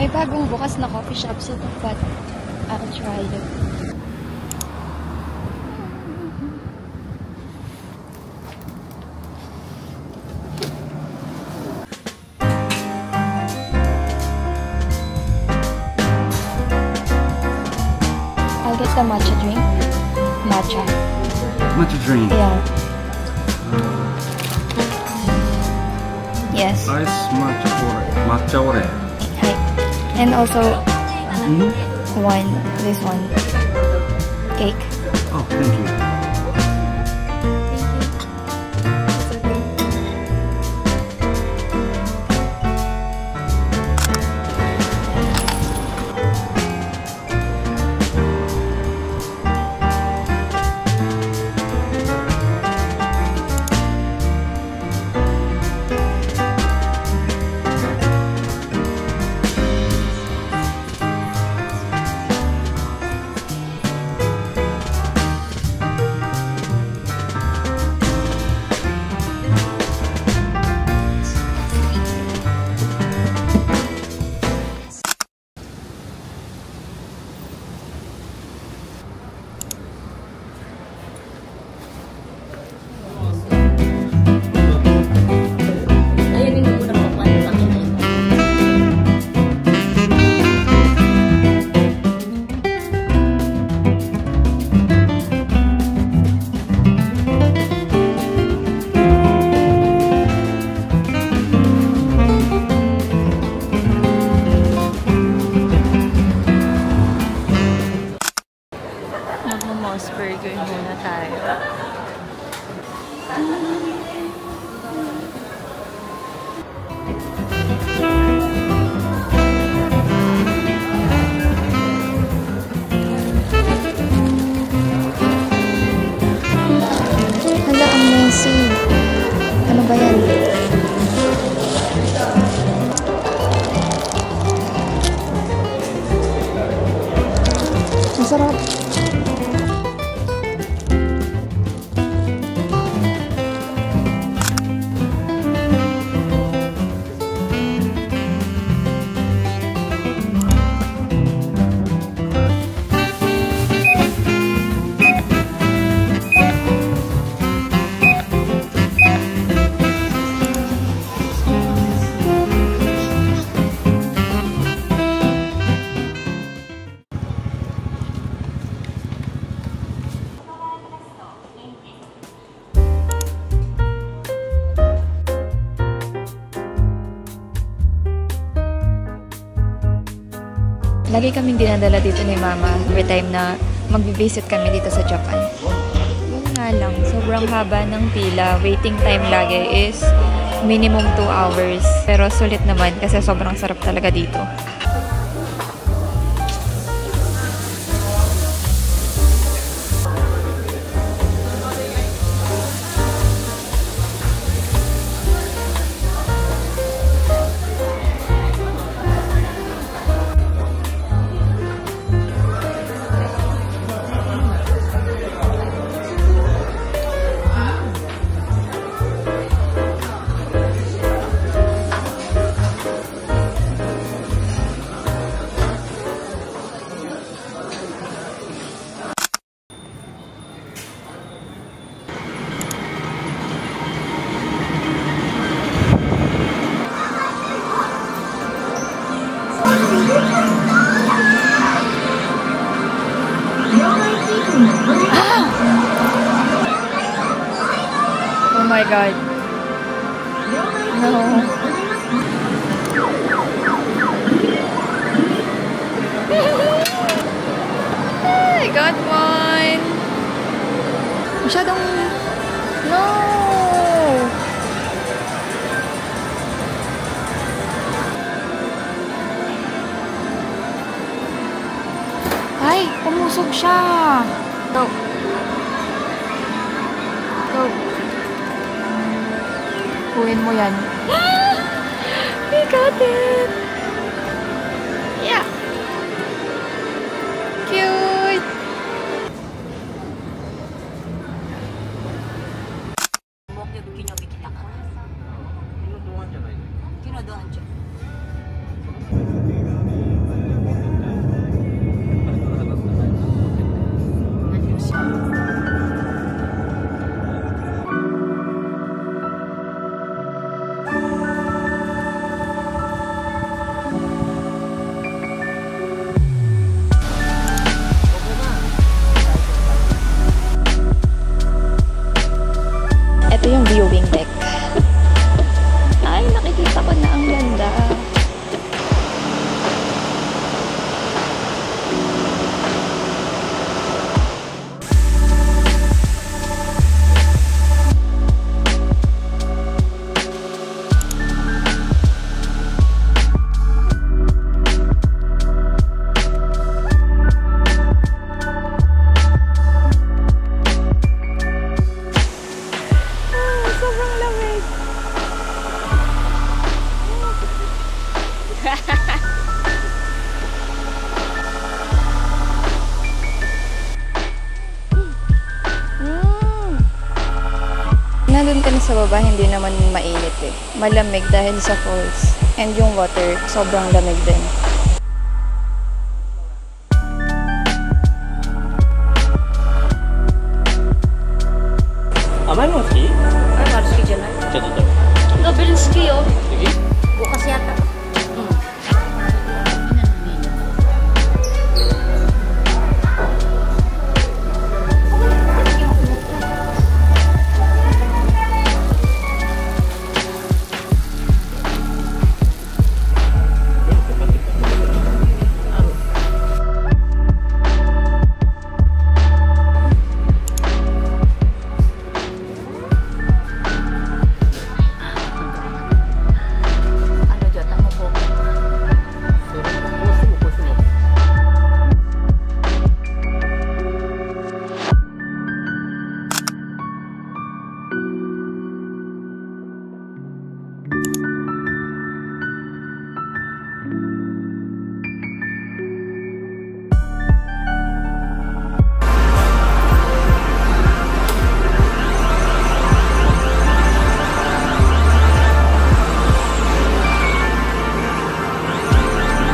May bagong bukas na coffee shop sa Tapat. I'll try it. I'll get the matcha drink. Matcha. Matcha drink? Yeah. Yes. Ice matcha ore. Matcha ore. Hi. And also, this one. Cake. Oh, thank you. Magmo-Moss Burger muna tayo. Hala, ang messy. Ano ba yan? Masarap. Lagi kaming dinadala dito ni Mama every time na mag-visit kami dito sa Japan. Yun nga lang, sobrang haba ng pila. Waiting time lagi is minimum 2 hours. Pero sulit naman kasi sobrang sarap talaga dito. Oh my God. No. I got one. Masyadong... No. Ay, pumusok siya. Go. Go. Kuhin mo yan. We got it. Yeah. Cute. Kinodohan siya. Nandun kami sa baba, hindi naman mainit eh. Malamig dahil sa falls. And yung water, sobrang lamig din. Amarski? Marskiじゃない ちょっと。 Gabelski yo. Bukas yata.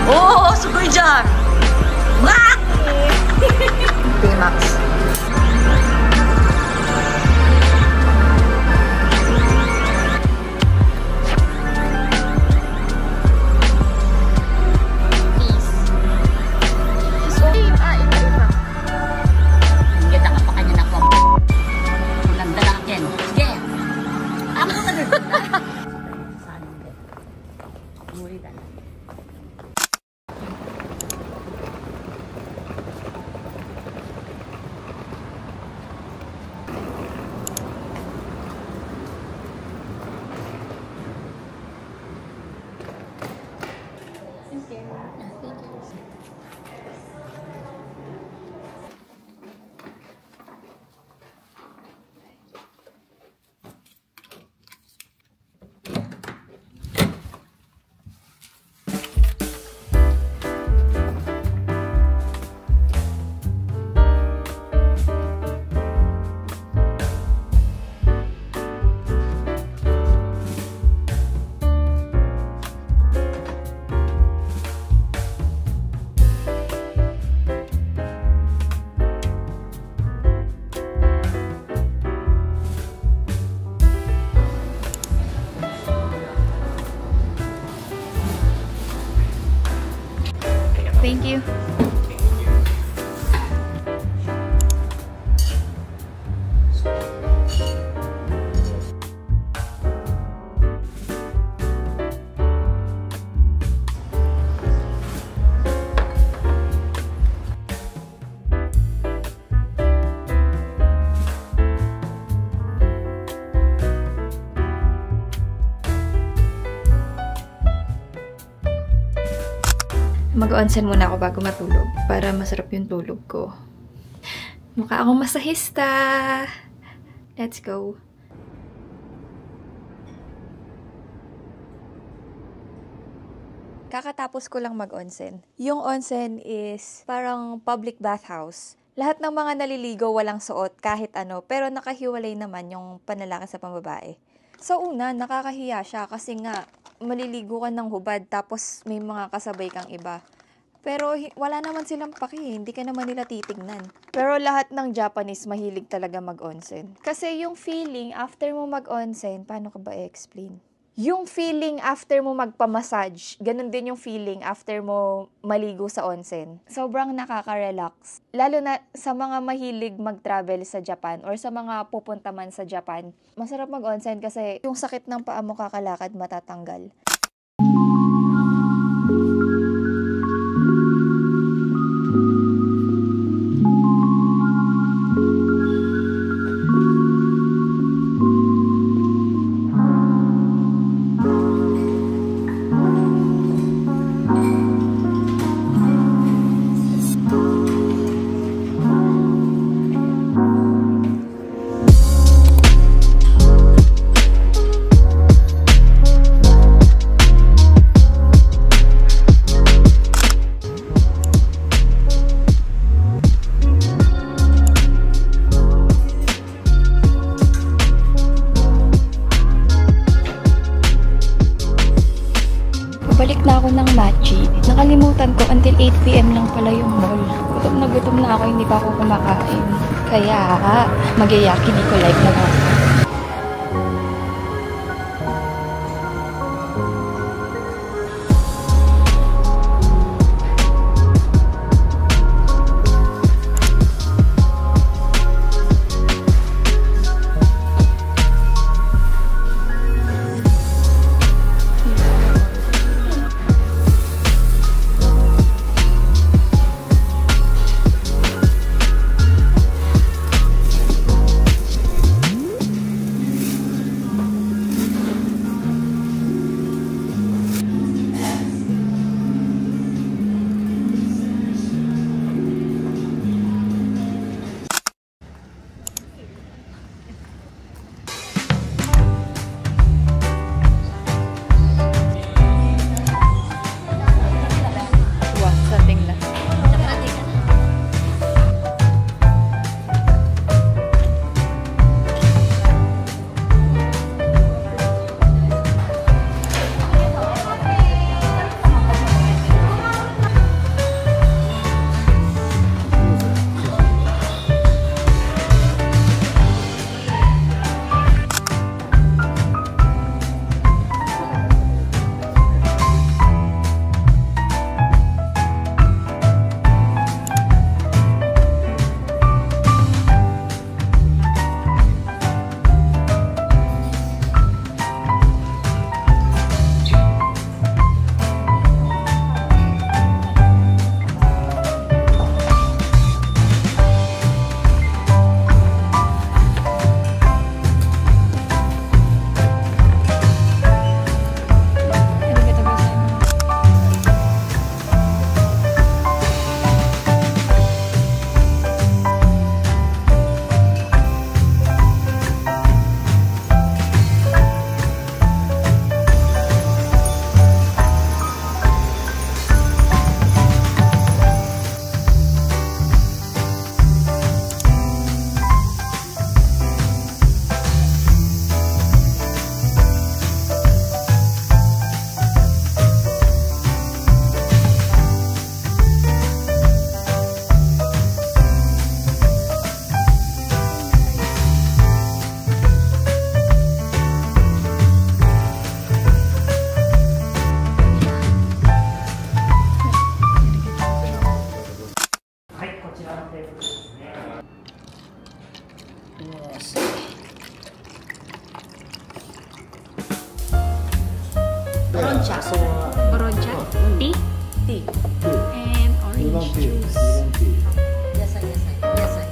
Oh, sugoi dyan! Mak! Max. Thank you. Mag-onsen muna ako bago matulog para masarap yung tulog ko. Mukha akong masahista! Let's go! Kakatapos ko lang mag-onsen. Yung onsen is parang public bathhouse. Lahat ng mga naliligo walang suot kahit ano, pero nakahiwalay naman yung panlalaki sa pambabae. Sa una, nakakahiya siya kasi nga maliligo ka ng hubad tapos may mga kasabay kang iba. Pero wala naman silang paki, hindi ka naman nila titignan. Pero lahat ng Japanese mahilig talaga mag-onsen. Kasi yung feeling after mo mag-onsen, paano ka ba i-explain? Yung feeling after mo magpa-massage, ganun din yung feeling after mo maligo sa onsen. Sobrang nakaka-relax. Lalo na sa mga mahilig mag-travel sa Japan or sa mga pupunta man sa Japan. Masarap mag-onsen kasi yung sakit ng paa mo kakalakad matatanggal. Hamachi. Nakalimutan ko, until 8 PM lang pala yung mall. Gutom na ako, hindi pa ako kumakain. Kaya, mag-yakiniku live na ako. Orange. Orange? Tea? Tea. And orange juice. Yes, sir. Yes, sir. Yes, sir.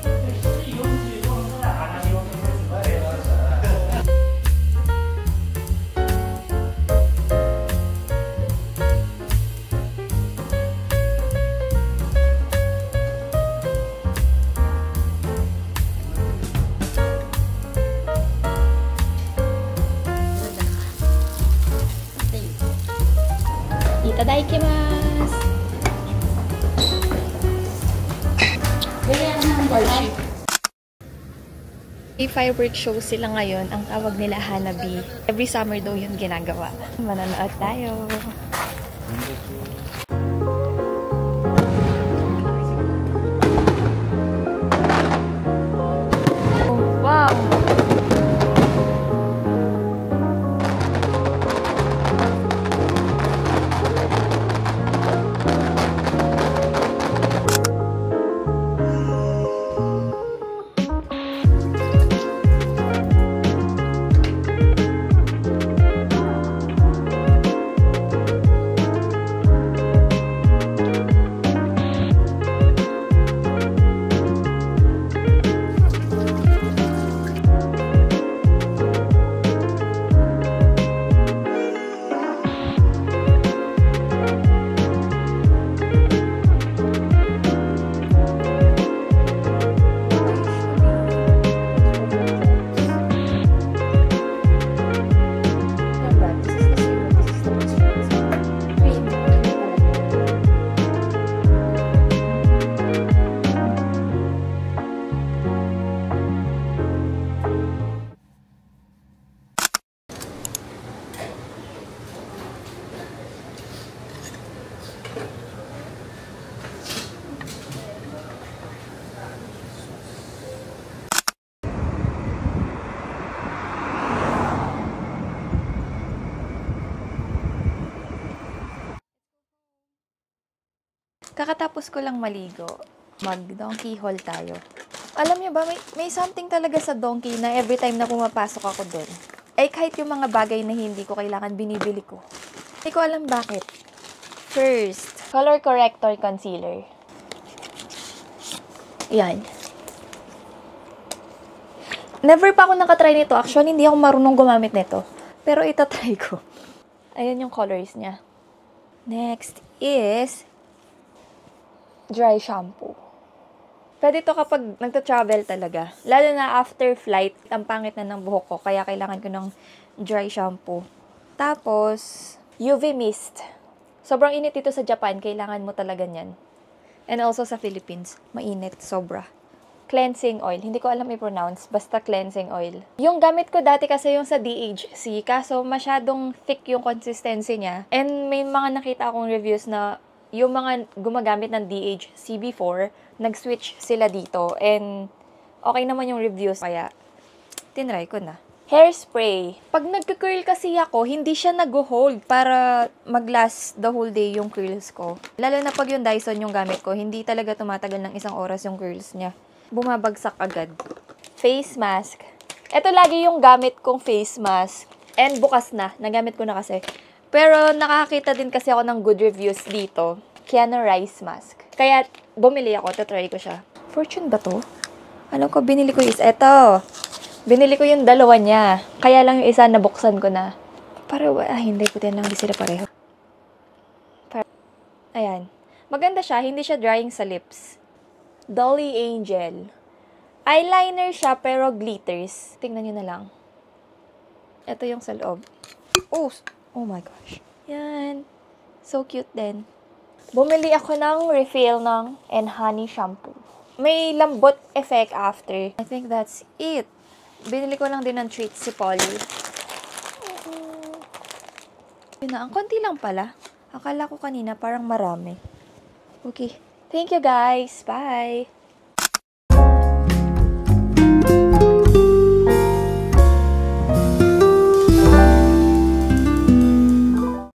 Itadakimasu! May fireworks show sila ngayon. Ang tawag nila Hanabi. Every summer daw yun ginagawa. Manonood tayo. Oh, wow! Kakatapos ko lang maligo. Mag-donkey haul tayo. Alam niyo ba, may something talaga sa donkey na every time na pumapasok ako doon. Ay kahit yung mga bagay na hindi ko kailangan, binibili ko. Hindi ko alam bakit. First, color corrector concealer. Yan. Never pa ako nakatry nito. Actually, hindi ako marunong gumamit nito. Pero itatry ko. Ayan yung colors niya. Next is dry shampoo. Pwede to kapag nagta-travel talaga. Lalo na after flight, ang pangit na ng buhok ko. Kaya kailangan ko ng dry shampoo. Tapos, UV mist. Sobrang init dito sa Japan. Kailangan mo talaga yan. And also sa Philippines. Mainit. Sobra. Cleansing oil. Hindi ko alam i-pronounce. Basta cleansing oil. Yung gamit ko dati kasi yung sa DHC. Kaso masyadong thick yung consistency niya. And may mga nakita akong reviews na yung mga gumagamit ng DHC before, nag-switch sila dito. And okay naman yung reviews. Kaya, tinry ko na. Hairspray. Pag nagka-curl kasi ako, hindi siya nag-hold para mag-last the whole day yung curls ko. Lalo na pag yung Dyson yung gamit ko, hindi talaga tumatagal ng 1 oras yung curls niya. Bumabagsak agad. Face mask. Ito lagi yung gamit kong face mask. And bukas na. Nagamit ko na kasi. Pero nakakita din kasi ako ng good reviews dito. Kiana Rice mask. Kaya bumili ako. Tatry ko siya. Fortune ba to? Alam ko, binili ko is eto. Binili ko yung dalawa niya. Kaya lang yung isa nabuksan ko na. Para, hindi ko din lang. Hindi sila pareho. Ayan. Maganda siya. Hindi siya drying sa lips. Dolly Angel. Eyeliner siya pero glitters. Tingnan nyo na lang. Ito yung sa loob. Oh my gosh. Yan. So cute din. Bumili ako ng refill ng Honey shampoo. May lambot effect after. I think that's it. Binili ko lang din ng treats si Polly. Yun na. Ang konti lang pala. Akala ko kanina parang marami. Okay. Thank you guys. Bye.